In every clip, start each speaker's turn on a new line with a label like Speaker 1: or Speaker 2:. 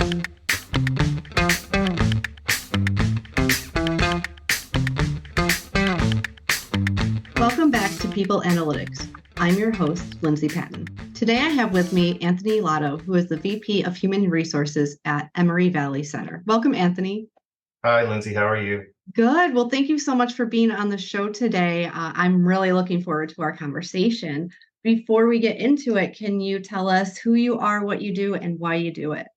Speaker 1: Welcome back to People Analytics. I'm your host, Lindsay Patton. Today I have with me Anthony Lado, who is the VP of Human Resources at Emory Valley Center. Welcome, Anthony.
Speaker 2: Hi, Lindsay. How are you?
Speaker 1: Good. Well, thank you so much for being on the show today. I'm really looking forward to our conversation. Before we get into it, can you tell us who you are, what you do, and why you do it?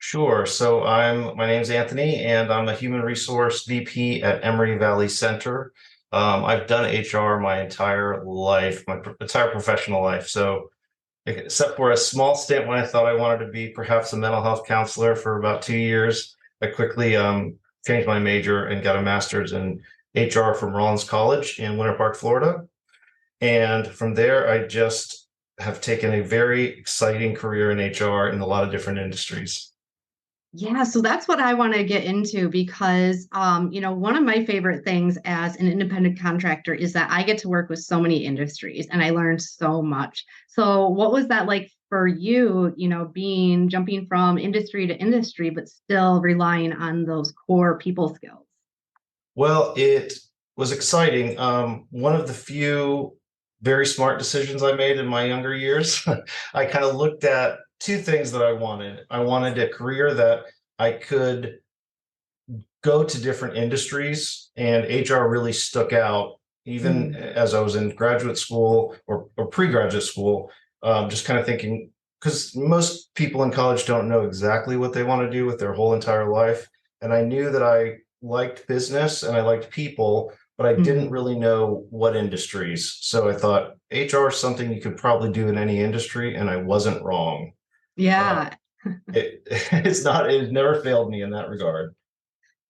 Speaker 2: Sure. My name's Anthony, and I'm a human resource VP at Emory Valley Center. I've done HR my entire life, entire professional life. So, except for a small stint when I thought I wanted to be perhaps a mental health counselor for about 2 years, I quickly changed my major and got a master's in HR from Rollins College in Winter Park, Florida. And from there, I just have taken a very exciting career in HR in a lot of different industries.
Speaker 1: Yeah, so that's what I want to get into because, one of my favorite things as an independent contractor is that I get to work with so many industries and I learned so much. So what was that like for you, jumping from industry to industry, but still relying on those core people skills?
Speaker 2: Well, it was exciting. One of the few very smart decisions I made in my younger years. I kind of looked at two things that I wanted. I wanted a career that I could go to different industries, and HR really stuck out, even as I was in graduate school or pre-graduate school, just kind of thinking, because most people in college don't know exactly what they want to do with their whole entire life. And I knew that I liked business and I liked people, but I didn't really know what industries. So I thought HR is something you could probably do in any industry, and I wasn't wrong. Uh,
Speaker 1: Yeah.
Speaker 2: it never failed me in that regard.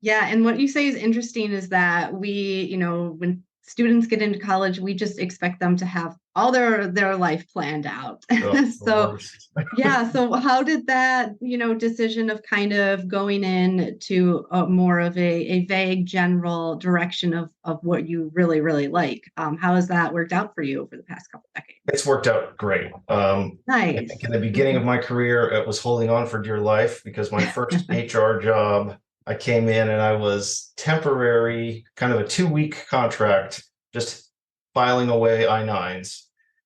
Speaker 1: Yeah, and what you say is interesting is that when students get into college, we just expect them to have all their life planned out.
Speaker 2: Oh, the
Speaker 1: So,
Speaker 2: worst.
Speaker 1: yeah, so how did that, decision of kind of going in to more of a vague general direction of what you really, really like, how has that worked out for you over the past couple decades?
Speaker 2: It's worked out great. I
Speaker 1: Nice.
Speaker 2: think in the beginning of my career, it was holding on for dear life because my first HR job, I came in and I was temporary, kind of a 2-week contract, just filing away I-9s.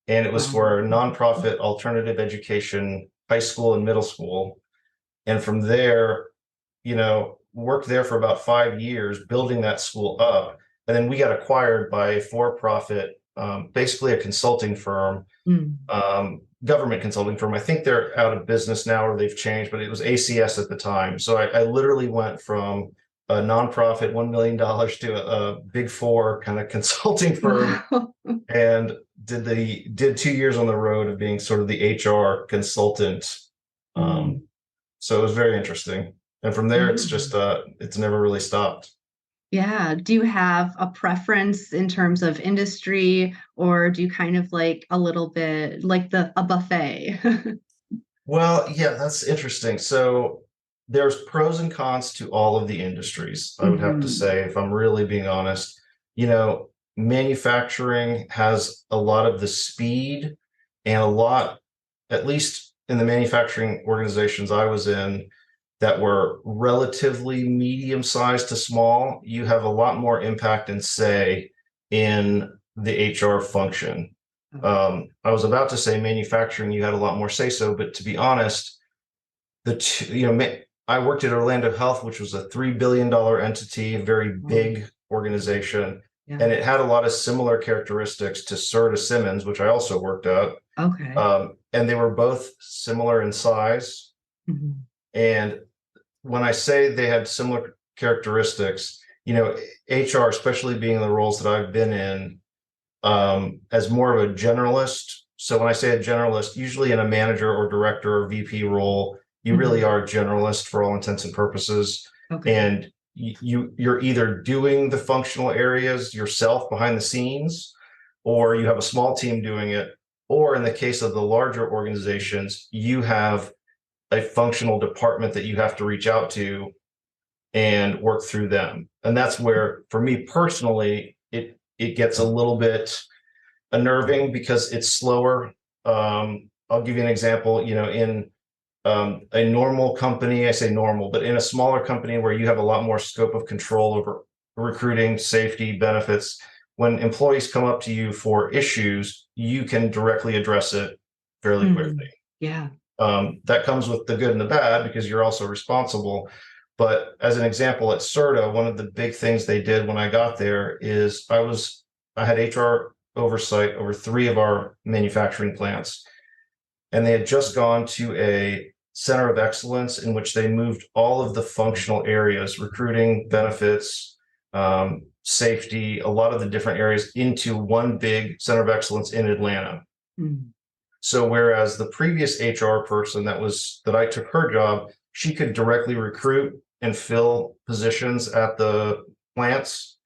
Speaker 2: And it was for a nonprofit alternative education, high school and middle school. And from there, worked there for about 5 years, building that school up. And then we got acquired by a for-profit, basically a consulting firm, government consulting firm. I think they're out of business now or they've changed, but it was ACS at the time. So I literally went from a nonprofit $1 million to a big four kind of consulting firm,
Speaker 1: Wow.
Speaker 2: and did 2 years on the road of being sort of the HR consultant. So it was very interesting. And from there, it's just it's never really stopped.
Speaker 1: Yeah. Do you have a preference in terms of industry, or do you kind of like a little bit like a buffet?
Speaker 2: Well, yeah, that's interesting. So there's pros and cons to all of the industries, I would have to say, if I'm really being honest. You know, manufacturing has a lot of the speed and a lot, at least in the manufacturing organizations I was in, that were relatively medium sized to small, you have a lot more impact and say in the HR function. I was about to say manufacturing, you had a lot more say so, but to be honest, I worked at Orlando Health, which was a $3 billion entity, a very big organization,
Speaker 1: Yeah.
Speaker 2: and it had a lot of similar characteristics to Serta Simmons, which I also worked at.
Speaker 1: Okay.
Speaker 2: And they were both similar in size. And when I say they had similar characteristics, HR, especially being the roles that I've been in, as more of a generalist. So when I say a generalist, usually in a manager or director or VP role, you really are a generalist for all intents and purposes.
Speaker 1: Okay.
Speaker 2: And you're either doing the functional areas yourself behind the scenes, or you have a small team doing it, or in the case of the larger organizations, you have a functional department that you have to reach out to and work through them. And that's where, for me personally, it gets a little bit unnerving because it's slower. I'll give you an example. In A normal company, I say normal, but in a smaller company where you have a lot more scope of control over recruiting, safety, benefits, when employees come up to you for issues, you can directly address it fairly quickly.
Speaker 1: Yeah.
Speaker 2: That comes with the good and the bad because you're also responsible. But as an example, at CERTA, one of the big things they did when I got there is I had HR oversight over 3 of our manufacturing plants. And they had just gone to a center of excellence in which they moved all of the functional areas, recruiting, benefits, safety, a lot of the different areas into one big center of excellence in Atlanta.
Speaker 1: Mm.
Speaker 2: So whereas the previous HR person that I took her job, she could directly recruit and fill positions at the plants.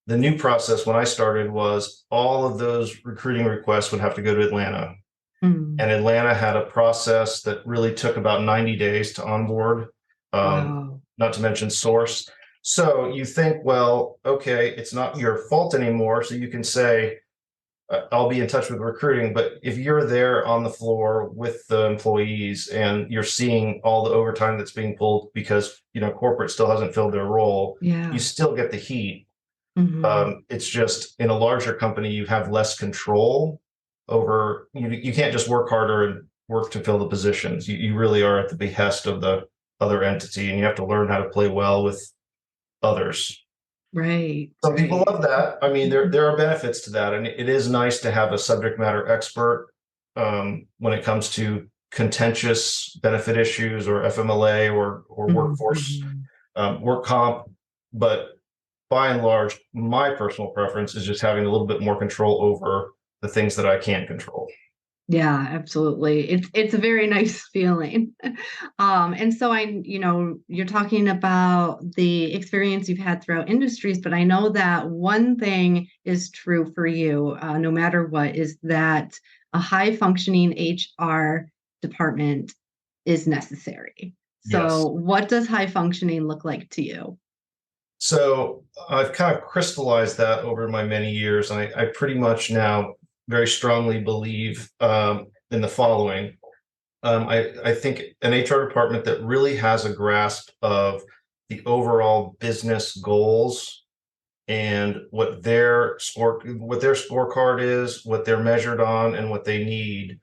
Speaker 2: The new process when I started was all of those recruiting requests would have to go to Atlanta.
Speaker 1: Mm.
Speaker 2: And Atlanta had a process that really took about 90 days to onboard,
Speaker 1: Wow.
Speaker 2: not to mention source. So you think, well, okay, it's not your fault anymore. So you can say, I'll be in touch with recruiting. But if you're there on the floor with the employees and you're seeing all the overtime that's being pulled because, corporate still hasn't filled their role,
Speaker 1: Yeah.
Speaker 2: you still get the heat.
Speaker 1: Mm-hmm.
Speaker 2: It's just in a larger company, you have less control over, you can't just work harder and work to fill the positions. You really are at the behest of the other entity, and you have to learn how to play well with others.
Speaker 1: Right.
Speaker 2: Some people
Speaker 1: Right.
Speaker 2: love that. I mean, there are benefits to that, and it is nice to have a subject matter expert when it comes to contentious benefit issues or FMLA or workforce work comp. But by and large, my personal preference is just having a little bit more control over the things that I can't control.
Speaker 1: Yeah, absolutely. It's a very nice feeling. And so you're talking about the experience you've had throughout industries, but I know that one thing is true for you, no matter what, is that a high functioning HR department is necessary.
Speaker 2: Yes.
Speaker 1: So what does high functioning look like to you?
Speaker 2: So I've kind of crystallized that over my many years. And I pretty much now very strongly believe in the following. I think an HR department that really has a grasp of the overall business goals and what their scorecard is, what they're measured on, and what they need,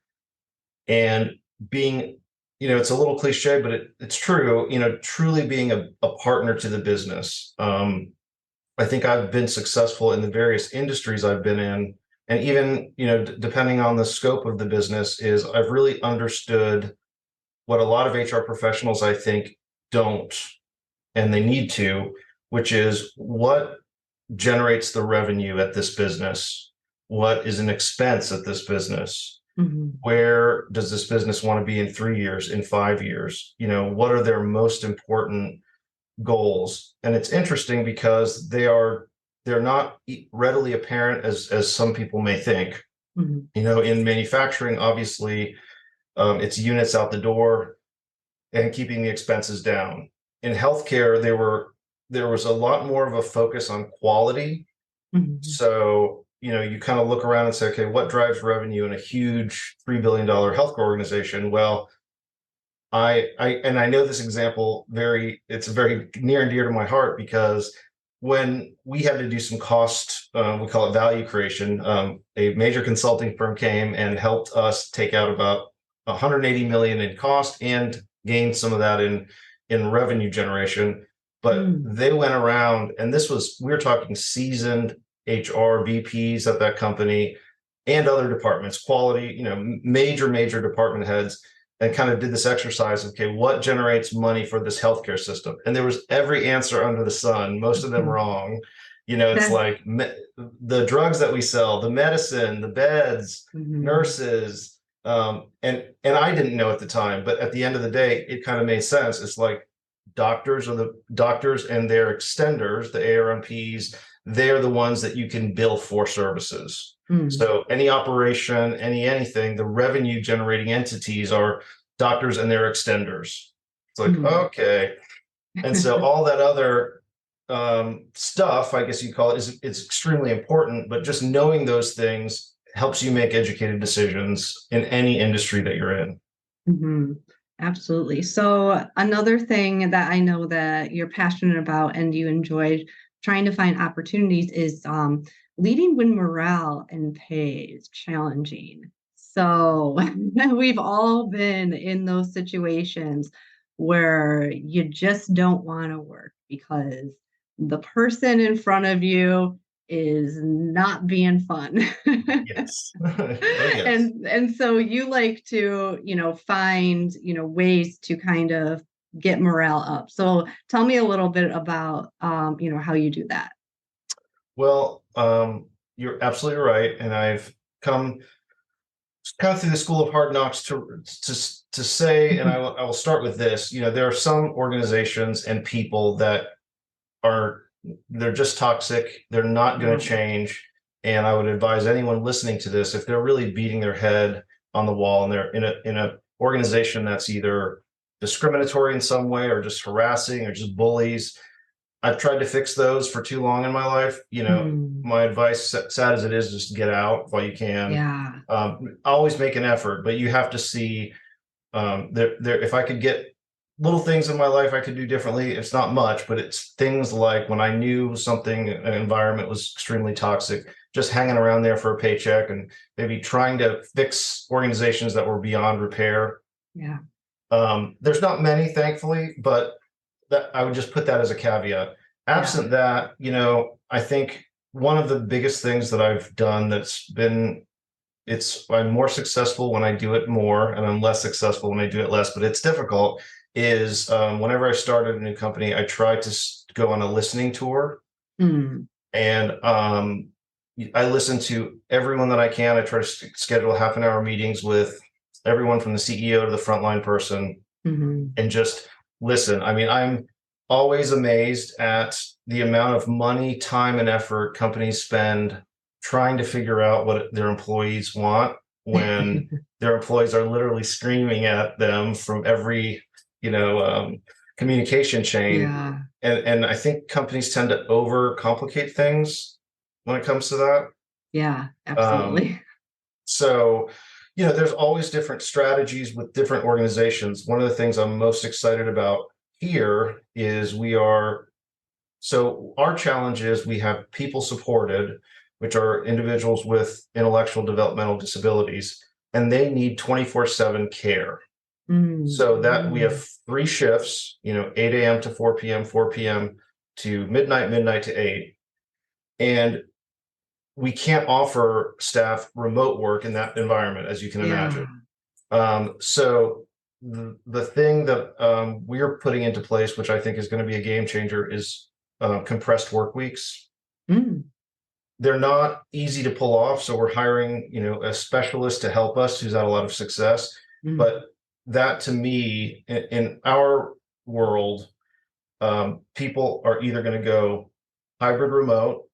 Speaker 2: and being, it's a little cliche, but it's true. Truly being a partner to the business. I think I've been successful in the various industries I've been in, and even depending on the scope of the business, is I've really understood what a lot of HR professionals I think don't, and they need to, which is what generates the revenue at this business, what is an expense at this business, where does this business want to be in 3 years, in 5 years, what are their most important goals. And it's interesting because they're not readily apparent as some people may think. In manufacturing, obviously, it's units out the door and keeping the expenses down. In healthcare, there was a lot more of a focus on quality. So, you kind of look around and say, okay, what drives revenue in a huge $3 billion healthcare organization? Well, I know this example it's very near and dear to my heart, because when we had to do some cost, we call it value creation, a major consulting firm came and helped us take out about 180 million in cost and gain some of that in revenue generation. But they went around, and we were talking seasoned HR VPs at that company and other departments, quality, major department heads, and kind of did this exercise of, okay, what generates money for this healthcare system? And there was every answer under the sun, most of them wrong. It's like the drugs that we sell, the medicine, the beds, nurses. And I didn't know at the time, but at the end of the day, it kind of made sense. It's like doctors and their extenders, the ARMPs, they're the ones that you can bill for services. So any operation, anything, the revenue generating entities are doctors and their extenders. It's like, okay. And so all that other stuff, I guess you call it, is extremely important, but just knowing those things helps you make educated decisions in any industry that you're in.
Speaker 1: Absolutely. So another thing that I know that you're passionate about and you enjoy trying to find opportunities is leading when morale and pay is challenging. So we've all been in those situations where you just don't want to work because the person in front of you is not being fun.
Speaker 2: Yes. Oh, yes.
Speaker 1: And so you like to, find, ways to kind of get morale up. So tell me a little bit about, how you do that.
Speaker 2: Well, you're absolutely right, and I've come kind of through the school of hard knocks to say, and I will start with this. There are some organizations and people that are they're just toxic. They're not going
Speaker 1: Yeah.
Speaker 2: to change. And I would advise anyone listening to this, if they're really beating their head on the wall and they're in a organization that's either discriminatory in some way or just harassing or just bullies. I've tried to fix those for too long in my life.
Speaker 1: Mm,
Speaker 2: My advice, sad as it is, just get out while you can.
Speaker 1: yeah.
Speaker 2: Always make an effort, but you have to see there. If I could get little things in my life I could do differently, it's not much, but it's things like when I knew an environment was extremely toxic, just hanging around there for a paycheck and maybe trying to fix organizations that were beyond repair.
Speaker 1: Yeah.
Speaker 2: There's not many, thankfully, but that I would just put that as a caveat.
Speaker 1: Yeah.
Speaker 2: Absent that, I think one of the biggest things that I've done I'm more successful when I do it more, and I'm less successful when I do it less, but it's difficult. Is whenever I started a new company, I tried to go on a listening tour,
Speaker 1: Mm,
Speaker 2: and I listen to everyone that I can. I try to schedule half an hour meetings with everyone from the CEO to the frontline person,
Speaker 1: mhm.
Speaker 2: and just listen. I mean, I'm always amazed at the amount of money, time, and effort companies spend trying to figure out what their employees want when their employees are literally screaming at them from every, you know, um, communication chain.
Speaker 1: Yeah.
Speaker 2: And I think companies tend to overcomplicate things when it comes to that.
Speaker 1: Yeah.
Speaker 2: Um,
Speaker 1: Absolutely.
Speaker 2: so, there's always different strategies with different organizations. One of the things I'm most excited about here is our challenge is we have people supported, which are individuals with intellectual developmental disabilities, and they need 24/7 care.
Speaker 1: Mm,
Speaker 2: So that we
Speaker 1: mm,
Speaker 2: have 3 shifts, 8 a.m. to 4 p.m., 4 p.m. to midnight, midnight to 8. And we can't offer staff remote work in that environment, as you can
Speaker 1: yeah.
Speaker 2: imagine. So the thing that we're putting into place, which I think is going to be a game changer, is compressed work weeks.
Speaker 1: Mm,
Speaker 2: They're not easy to pull off, so we're hiring, a specialist to help us who's had a lot of success.
Speaker 1: mm,
Speaker 2: But that, to me, in our world, people are either going to go hybrid remote,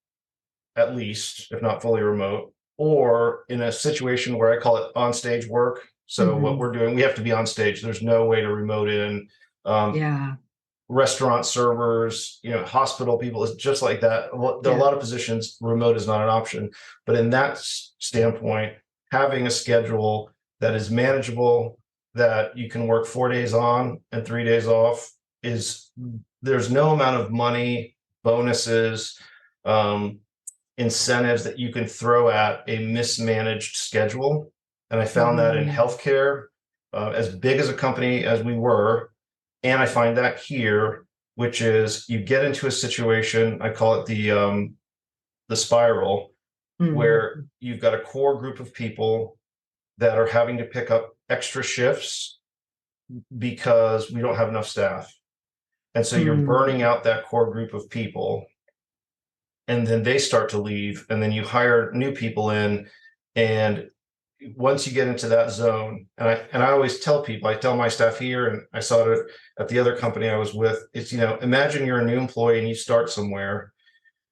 Speaker 2: at least, if not fully remote, or in a situation where I call it on stage work. So what
Speaker 1: mhm.
Speaker 2: we're doing, we have to be on stage. There's no way to remote in. Um,
Speaker 1: Yeah.
Speaker 2: Restaurant servers, hospital people, it's just like that. There are a
Speaker 1: Yeah.
Speaker 2: lot of positions, remote is not an option. But in that standpoint, having a schedule that is manageable, that you can work 4 days on and 3 days off, is there's no amount of money, bonuses, um, incentives that you can throw at a mismanaged schedule. And I found that in
Speaker 1: Mhm.
Speaker 2: healthcare, as big as a company as we were. And I find that here, which is you get into a situation, I call it the spiral, where
Speaker 1: Mm,
Speaker 2: you've got a core group of people that are having to pick up extra shifts because we don't have enough staff. And so you're burning
Speaker 1: mm.
Speaker 2: out that core group of people, and then they start to leave, and then you hire new people in. And once you get into that zone, and I always tell people, I tell my staff here, and I saw it at the other company I was with, it's, imagine you're a new employee and you start somewhere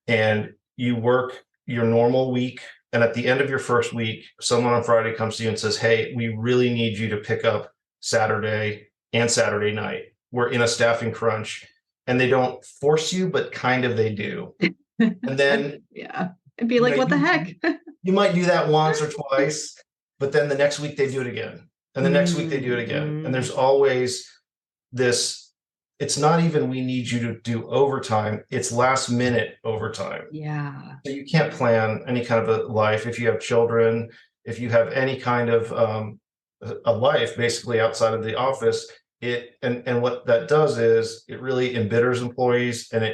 Speaker 2: and you work your normal week, and at the end of your first week, someone on Friday comes to you and says, hey, we really need you to pick up Saturday and Saturday night. We're in a staffing crunch. And they don't force you, but kind of they do. And then,
Speaker 1: Yeah. It'd be like, what the
Speaker 2: you
Speaker 1: heck?
Speaker 2: you might do that once or twice, but then the next week they do it again. And the next week they do it again. And there's always this, it's not even we need you to do overtime, it's last minute overtime.
Speaker 1: Yeah.
Speaker 2: So you can't plan any kind of a life if you have children, if you have any kind of a life basically outside of the office. And what that does is it really embitters employees, and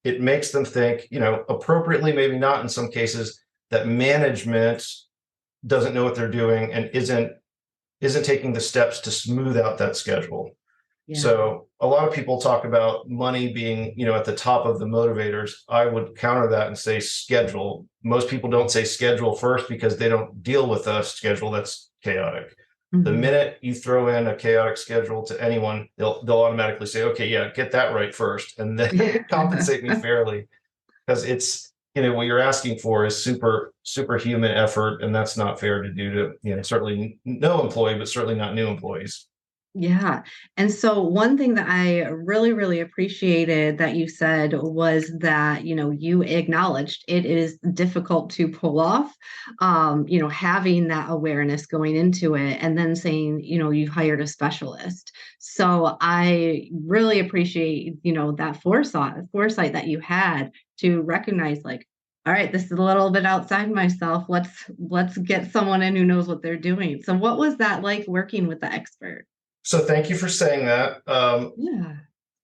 Speaker 2: it makes them think, appropriately, maybe not in some cases, that management doesn't know what they're doing and isn't taking the steps to smooth out that schedule.
Speaker 1: Yeah.
Speaker 2: So a lot of people talk about money being, at the top of the motivators. I would counter that and say schedule. Most people don't say schedule first because they don't deal with a schedule that's chaotic. The minute you throw in a chaotic schedule to anyone, they'll automatically say, okay, yeah, get that right first, and then compensate me fairly. Because it's, what you're asking for is superhuman effort, and that's not fair to do to, certainly no employee, but certainly not new employees.
Speaker 1: Yeah. And so one thing that I really, really appreciated that you said was that, you acknowledged it is difficult to pull off, having that awareness going into it and then saying, you've hired a specialist. So I really appreciate, that foresight that you had to recognize, like, all right, this is a little bit outside myself. Let's get someone in who knows what they're doing. So what was that like working with the expert?
Speaker 2: So thank you for saying that.
Speaker 1: Yeah.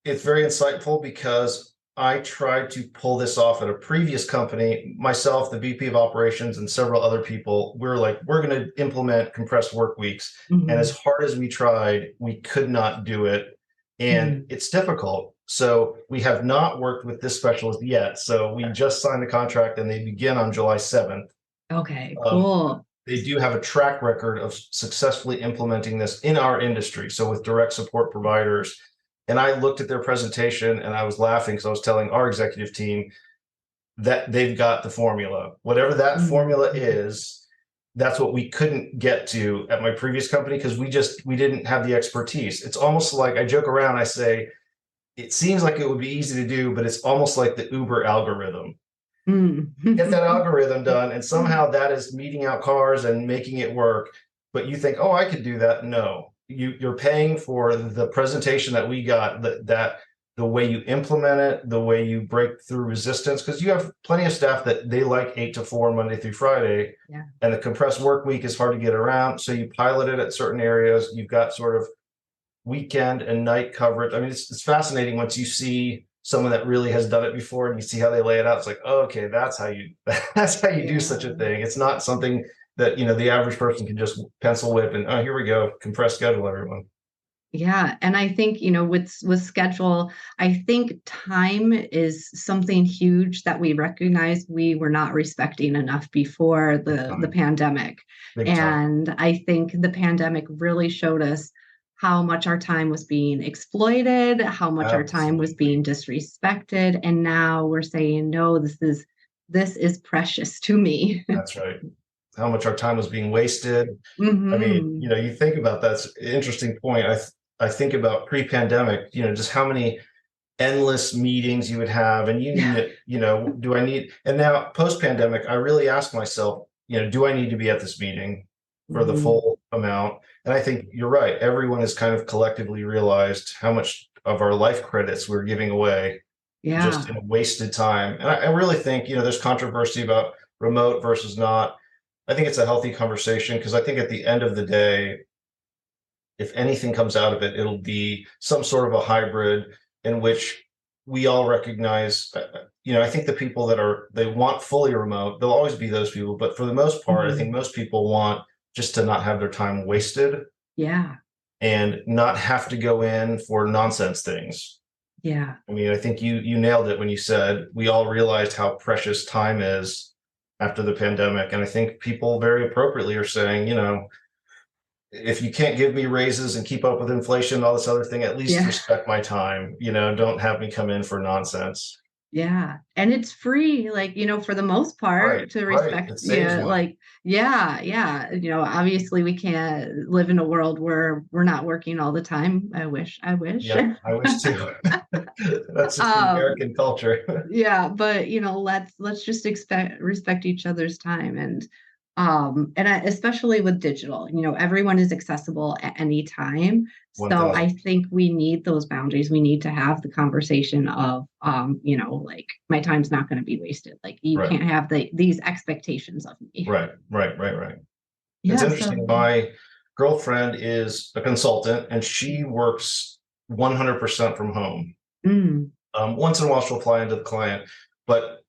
Speaker 2: It's very insightful because I tried to pull this off at a previous company. Myself, the VP of operations, and several other people, we're like, we're going to implement compressed work weeks. And as hard as we tried, we could not do it. And it's difficult. So we have not worked with this specialist yet. So we just signed the contract and they begin on July 7th.
Speaker 1: Okay, cool.
Speaker 2: They do have a track record of successfully implementing this in our industry. So with direct support providers. And I looked at their presentation and I was laughing because I was telling our executive team that they've got the formula. Whatever that formula is, that's what we couldn't get to at my previous company because we didn't have the expertise. It's almost like, I joke around, I say, it seems like it would be easy to do, but it's almost like the Uber algorithm. Get that algorithm done, and somehow that is meeting out cars and making it work. But you think, oh, I could do that. No, you're paying for the presentation that we got, that the way you implement it, the way you break through resistance, because you have plenty of staff that they like 8 to 4 Monday through Friday.
Speaker 1: Yeah.
Speaker 2: And the compressed work week is hard to get around. So you pilot it at certain areas. You've got sort of weekend and night coverage. I mean, it's fascinating once you see someone that really has done it before and you see how they lay it out. It's like, oh, okay, that's how you do such a thing. It's not something that, the average person can just pencil whip and, oh, here we go, compressed schedule, everyone.
Speaker 1: Yeah. And I think, with schedule, I think time is something huge that we recognize we were not respecting enough before the pandemic. And I think the pandemic really showed us how much our time was being exploited, how much our time was being disrespected. And now we're saying, no, this is precious to me.
Speaker 2: That's right. How much our time was being wasted. I mean, you think about that's an interesting point. I think about pre-pandemic, just how many endless meetings you would have, and you need it, do I need, and now post-pandemic, I really ask myself, do I need to be at this meeting for the full amount? And I think you're right. Everyone has kind of collectively realized how much of our life credits we're giving away just in wasted time. And I really think, there's controversy about remote versus not. I think it's a healthy conversation because I think at the end of the day, if anything comes out of it, it'll be some sort of a hybrid in which we all recognize, I think the people they want fully remote, there'll always be those people. But for the most part, I think most people want just to not have their time wasted.
Speaker 1: Yeah.
Speaker 2: And not have to go in for nonsense things.
Speaker 1: Yeah.
Speaker 2: I mean, I think you nailed it when you said we all realized how precious time is after the pandemic. And I think people very appropriately are saying, if you can't give me raises and keep up with inflation, all this other thing, at least respect my time. Don't have me come in for nonsense.
Speaker 1: Yeah. And it's free, like, for the most part, to respect. Obviously we can't live in a world where we're not working all the time. I wish.
Speaker 2: Yeah, I wish too. That's just the American culture.
Speaker 1: Yeah, but let's just respect each other's time. And Especially with digital, everyone is accessible at any time. So I
Speaker 2: 1000.
Speaker 1: think we need those boundaries. We need to have the conversation of, like my time's not going to be wasted. Like you
Speaker 2: Right,
Speaker 1: can't have these expectations of me.
Speaker 2: right. It's
Speaker 1: Yeah.
Speaker 2: interesting. My girlfriend is a consultant and she works 100% from home.
Speaker 1: Mm,
Speaker 2: Once in a while, she'll fly into the client, but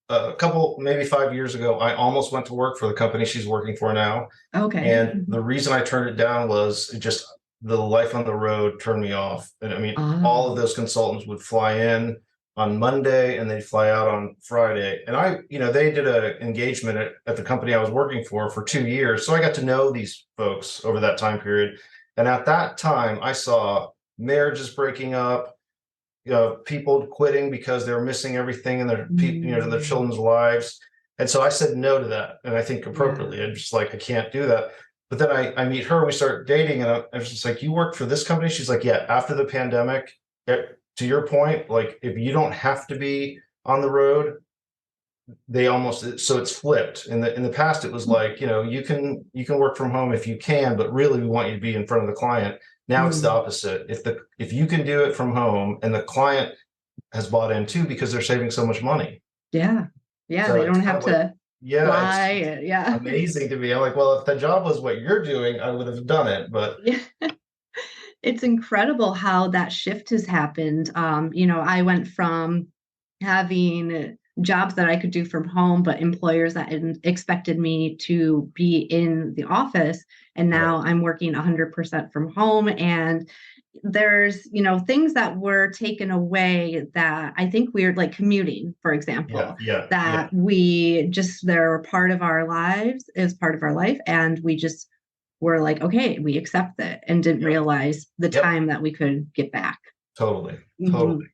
Speaker 2: a couple, maybe 5 years ago, I almost went to work for the company she's working for now.
Speaker 1: okay.
Speaker 2: And the reason I turned it down was it just the life on the road turned me off. And I mean, all of
Speaker 1: Ah,
Speaker 2: those consultants would fly in on Monday and they'd fly out on Friday. And they did an engagement at the company I was working for 2 years. So I got to know these folks over that time period. And at that time, I saw marriages breaking up, people quitting because they were missing everything in their
Speaker 1: mm,
Speaker 2: children's lives. And so I said no to that. And I think
Speaker 1: yeah.
Speaker 2: appropriately, I'm just like, I can't do that. But then I meet her, we start dating, and I was just like, you work for this company? She's like, yeah, after the pandemic, to your point, like if you don't have to be on the road, they almost so it's flipped. In the past, it was like, you can work from home if you can, but really we want you to be in front of the client. Now it's the
Speaker 1: Mm,
Speaker 2: opposite. If you can do it from home and the client has bought in too because they're saving so much money.
Speaker 1: yeah. Yeah.
Speaker 2: So
Speaker 1: They
Speaker 2: it's
Speaker 1: don't
Speaker 2: kind
Speaker 1: have
Speaker 2: of like,
Speaker 1: to
Speaker 2: yeah, it's
Speaker 1: fly. Yeah.
Speaker 2: amazing to me. I'm like, well, if the job was what you're doing, I would have done it. But
Speaker 1: Yeah. It's incredible how that shift has happened. I went from having jobs that I could do from home, but employers that expected me to be in the office. And
Speaker 2: right,
Speaker 1: now I'm working 100% from home. And there's, things that were taken away that I think we're like commuting, for
Speaker 2: yeah,
Speaker 1: example,
Speaker 2: yeah,
Speaker 1: that they're part of our lives, is part of our life. And we just were like, okay, we accept it and didn't
Speaker 2: yep,
Speaker 1: realize the
Speaker 2: yep,
Speaker 1: time that we could get back.
Speaker 2: totally, totally,
Speaker 1: Mhm.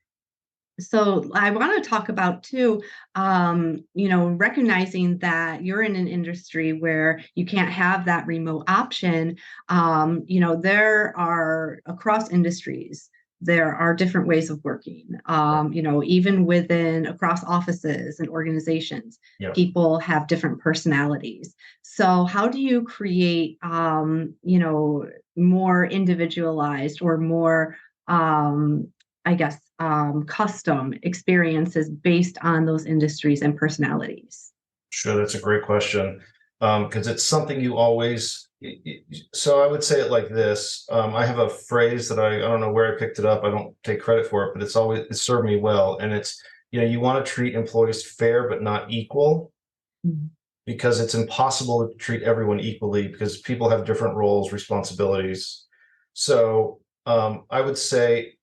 Speaker 1: So I want to talk about too, recognizing that you're in an industry where you can't have that remote option. There are across industries, there are different ways of working.
Speaker 2: right,
Speaker 1: Even within across offices and organizations,
Speaker 2: yep.
Speaker 1: people have different personalities. So how do you create, more individualized or more I guess, custom experiences based on those industries and personalities?
Speaker 2: Sure, that's a great question. Because it's something you always. So I would say it like this. I have a phrase that I don't know where I picked it up. I don't take credit for it, but it served me well. And it's, you want to treat employees fair but not equal,
Speaker 1: Mhm.
Speaker 2: because it's impossible to treat everyone equally because people have different roles, responsibilities. So I would say,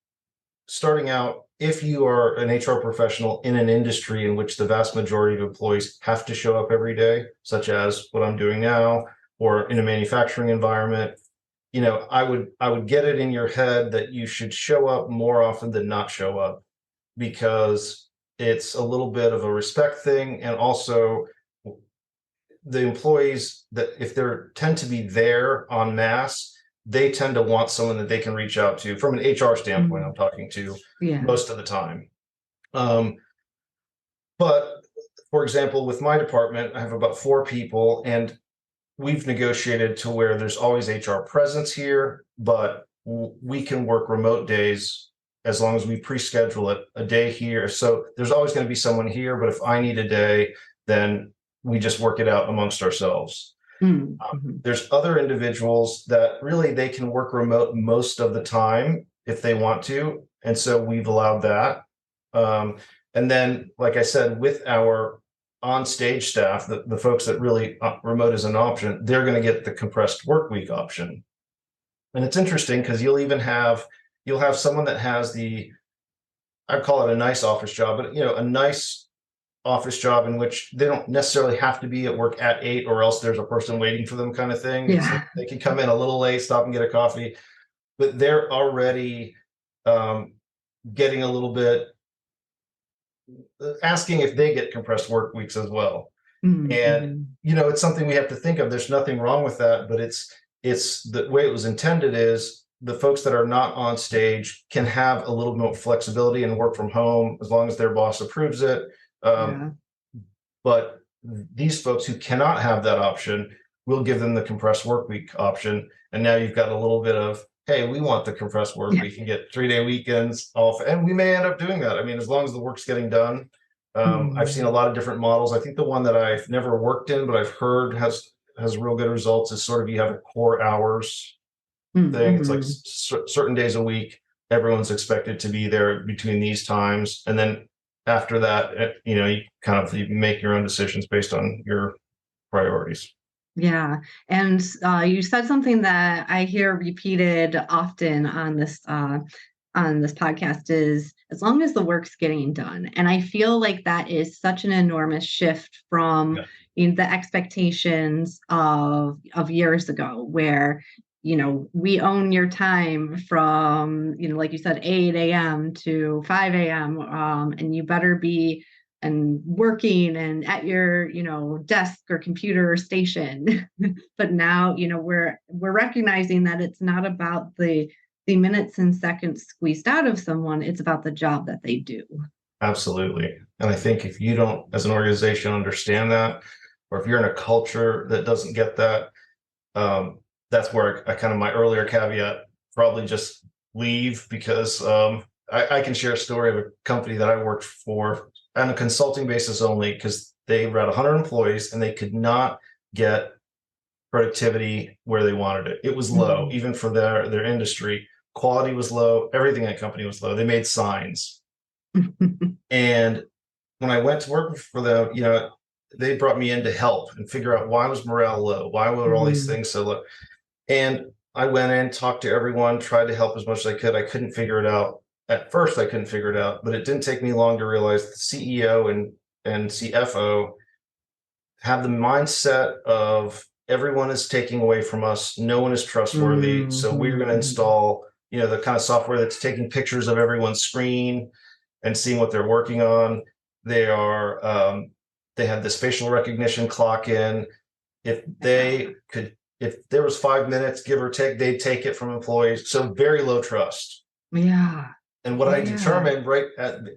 Speaker 2: starting out, if you are an HR professional in an industry in which the vast majority of employees have to show up every day, such as what I'm doing now, or in a manufacturing environment, I would get it in your head that you should show up more often than not show up, because it's a little bit of a respect thing. And also, the employees that if they're tend to be there en masse, they tend to want someone that they can reach out to from an HR standpoint. I'm
Speaker 1: Mm,
Speaker 2: talking to
Speaker 1: yeah.
Speaker 2: most of the time. Um, but for example, with my department, I have about 4 people, and we've negotiated to where there's always HR presence here, but we can work remote days as long as we pre-schedule it a day here. So there's always going to be someone here, but if I need a day, then we just work it out amongst ourselves.
Speaker 1: Mm, mhm.
Speaker 2: There's other individuals that really they can work remote most of the time if they want to, and so we've allowed that. Um, and then, like I said, with our on-stage staff, the folks that really remote is an option, they're going to get the compressed work week option. And it's interesting because you'll have someone that has I call it a nice office job, but a nice office job in which they don't necessarily have to be at work at 8 or else there's a person waiting for them, kind of thing. It's like
Speaker 1: Yeah.
Speaker 2: they can come in a little late, stop and get a coffee, but they're already um, getting a little bit, asking if they get compressed work weeks as well.
Speaker 1: Mm,
Speaker 2: And
Speaker 1: mhm.
Speaker 2: it's something we have to think of. There's nothing wrong with that, but it's the way it was intended is the folks that are not on stage can have a little more flexibility and work from home as long as their boss approves it. Um,
Speaker 1: Yeah.
Speaker 2: but these folks who cannot have that option, we'll give them the compressed work week option. And now you've got a little bit of, hey, we want the compressed work. We can get 3-day weekends off, and we may end up doing that. I mean, as long as the work's getting done. I've seen a lot of different models. I think the one that I've never worked in, but I've heard has real good results is sort of you have a core hours thing. It's like certain days a week, everyone's expected to be there between these times. And then after that, you kind of you make your own decisions based on your priorities.
Speaker 1: Yeah. And you said something that I hear repeated often on this podcast is as long as the work's getting done. And I feel like that is such an enormous shift from the expectations of years ago, where we own your time from, like you said, 8 a.m. to 5 a.m. And you better be working and at your, desk or computer or station. But now, we're recognizing that it's not about the minutes and seconds squeezed out of someone. It's about the job that they do.
Speaker 2: Absolutely. And I think if you don't, as an organization, understand that, or if you're in a culture that doesn't get that, that's where I kind of my earlier caveat, probably just leave, because I can share a story of a company that I worked for on a consulting basis only, because they were at 100 employees and they could not get productivity where they wanted it. It was low, even for their industry. Quality was low. Everything in that company was low. They made signs. And when I went to work for them, they brought me in to help and figure out why was morale low? Why were all these things so low? And I went in, talked to everyone, tried to help as much as I could. I couldn't figure it out. At first, I couldn't figure it out, but it didn't take me long to realize the CEO and CFO have the mindset of everyone is taking away from us. No one is trustworthy. So we're going to install, the kind of software that's taking pictures of everyone's screen and seeing what they're working on. They have this facial recognition clock in. If there was 5 minutes, give or take, they'd take it from employees. So very low trust.
Speaker 1: Yeah.
Speaker 2: And what I determined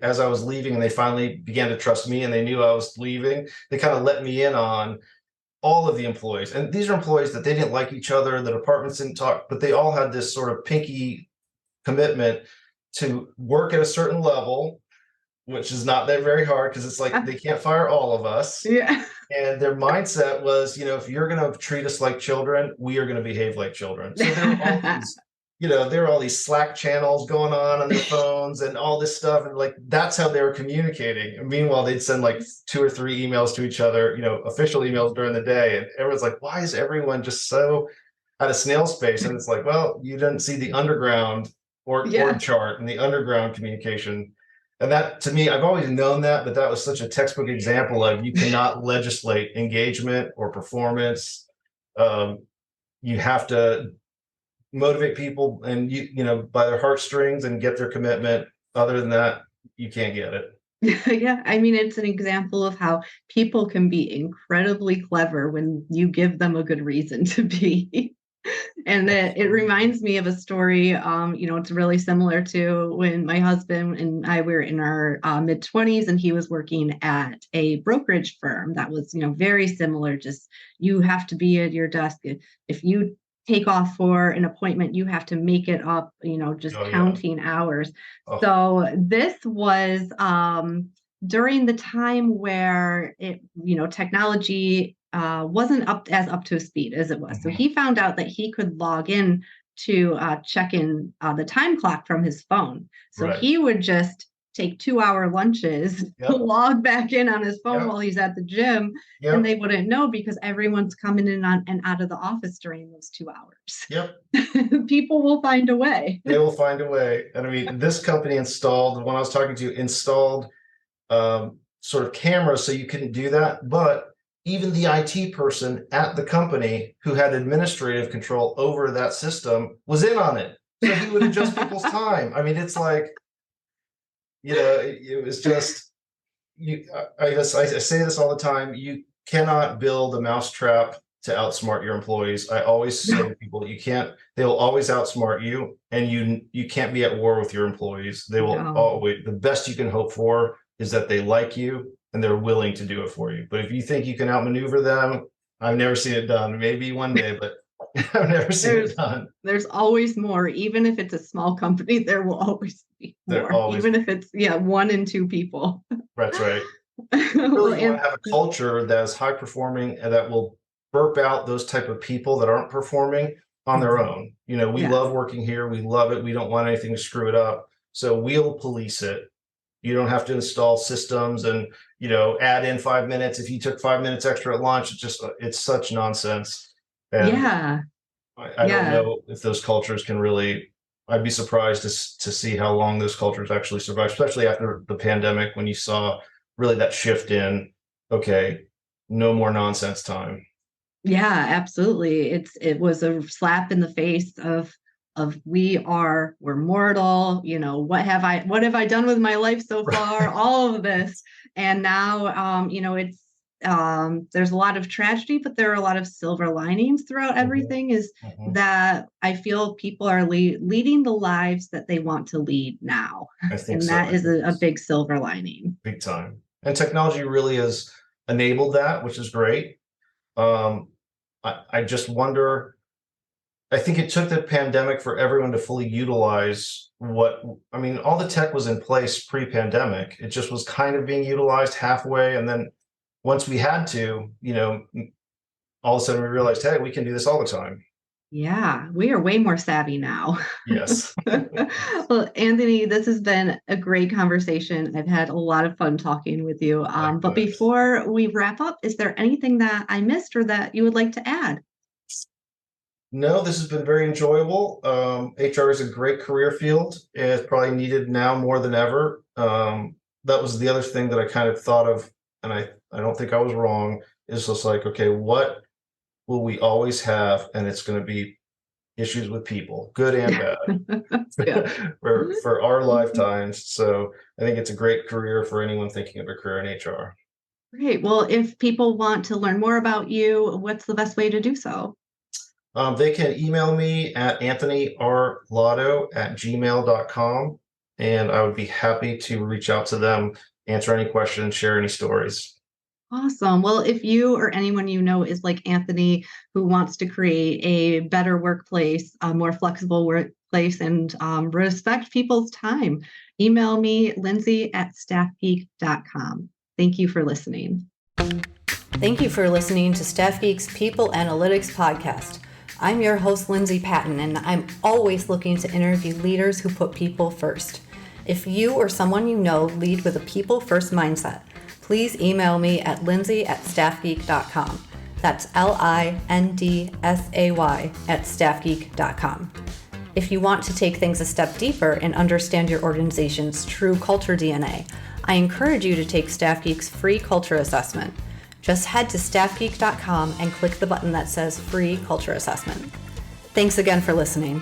Speaker 2: as I was leaving, and they finally began to trust me and they knew I was leaving, they kind of let me in on all of the employees. And these are employees that they didn't like each other, the departments didn't talk, but they all had this sort of pinky commitment to work at a certain level, which is not that very hard, because it's like they can't fire all of us.
Speaker 1: Yeah.
Speaker 2: And their mindset was, if you're going to treat us like children, we are going to behave like children. So there were all these, there were all these Slack channels going on their phones and all this stuff. And like, that's how they were communicating. And meanwhile, they'd send like 2 or 3 emails to each other, official emails during the day. And everyone's like, why is everyone just so at a snail's pace? And it's like, well, you didn't see the underground org chart and the underground communication. And that, to me, I've always known that, but that was such a textbook example of you cannot legislate engagement or performance. You have to motivate people and by their heartstrings and get their commitment. Other than that, you can't get it.
Speaker 1: Yeah, I mean, it's an example of how people can be incredibly clever when you give them a good reason to be. And it reminds me of a story, it's really similar to when my husband and I were in our mid-20s, and he was working at a brokerage firm that was, very similar. Just you have to be at your desk. If you take off for an appointment, you have to make it up, counting hours. Oh. So this was during the time where technology wasn't up to speed as it was. Mm-hmm. So he found out that he could log in to check in the time clock from his phone. So he would just take 2-hour lunches, log back in on his phone while he's at the gym, and they wouldn't know because everyone's coming in and out of the office during those 2 hours.
Speaker 2: Yep.
Speaker 1: People will find a way.
Speaker 2: They will find a way. And I mean, this company installed, the one I was talking to, installed sort of cameras so you couldn't do that. But even the IT person at the company who had administrative control over that system was in on it. So he would adjust people's time. I mean, it's like, it was just, I say this all the time, you cannot build a mousetrap to outsmart your employees. I always say to people, they will always outsmart you, and you can't be at war with your employees. They will always, the best you can hope for is that they like you and they're willing to do it for you. But if you think you can outmaneuver them, I've never seen it done. Maybe one day, but I've never seen it done.
Speaker 1: There's always more. Even if it's a small company, there will always be more. Even if it's 1 and 2 people.
Speaker 2: That's right. Really, you want to have a culture that is high performing and that will burp out those type of people that aren't performing on their own. We love working here. We love it. We don't want anything to screw it up. So we'll police it. You don't have to install systems and, add in 5 minutes. If you took 5 minutes extra at lunch, it's such nonsense. And I don't know if those cultures can really, I'd be surprised to see how long those cultures actually survive, especially after the pandemic, when you saw really that shift in, okay, no more nonsense time.
Speaker 1: Yeah, absolutely. It was a slap in the face of we're mortal, what have I done with my life so far? All of this. And now, it's there's a lot of tragedy, but there are a lot of silver linings throughout everything, is that I feel people are leading the lives that they want to lead now. I think that is a big silver lining.
Speaker 2: Big time. And technology really has enabled that, which is great. I just wonder, I think it took the pandemic for everyone to fully utilize all the tech was in place pre-pandemic. It just was kind of being utilized halfway. And then once we had to, all of a sudden we realized, hey, we can do this all the time.
Speaker 1: Yeah, we are way more savvy now.
Speaker 2: Yes.
Speaker 1: Well, Anthony, this has been a great conversation. I've had a lot of fun talking with you. But before we wrap up, is there anything that I missed or that you would like to add?
Speaker 2: No, this has been very enjoyable. HR is a great career field. It's probably needed now more than ever. That was the other thing that I kind of thought of, and I don't think I was wrong. It's just like, okay, what will we always have? And it's going to be issues with people, good and bad, for our lifetimes. So I think it's a great career for anyone thinking of a career in HR.
Speaker 1: Great. Well, if people want to learn more about you, what's the best way to do so?
Speaker 2: They can email me at anthonyrlado@gmail.com, and I would be happy to reach out to them, answer any questions, share any stories.
Speaker 1: Awesome. Well, if you or anyone you know is like Anthony, who wants to create a better workplace, a more flexible workplace, and respect people's time, email me, Lindsay at staffgeek.com. Thank you for listening.
Speaker 3: Thank you for listening to Staff Geek's People Analytics Podcast. I'm your host, Lindsay Patton, and I'm always looking to interview leaders who put people first. If you or someone you know lead with a people-first mindset, please email me at lindsay@staffgeek.com. That's LINDSAY @staffgeek.com. If you want to take things a step deeper and understand your organization's true culture DNA, I encourage you to take Staff Geek's free culture assessment. Just head to staffgeek.com and click the button that says Free Culture Assessment. Thanks again for listening.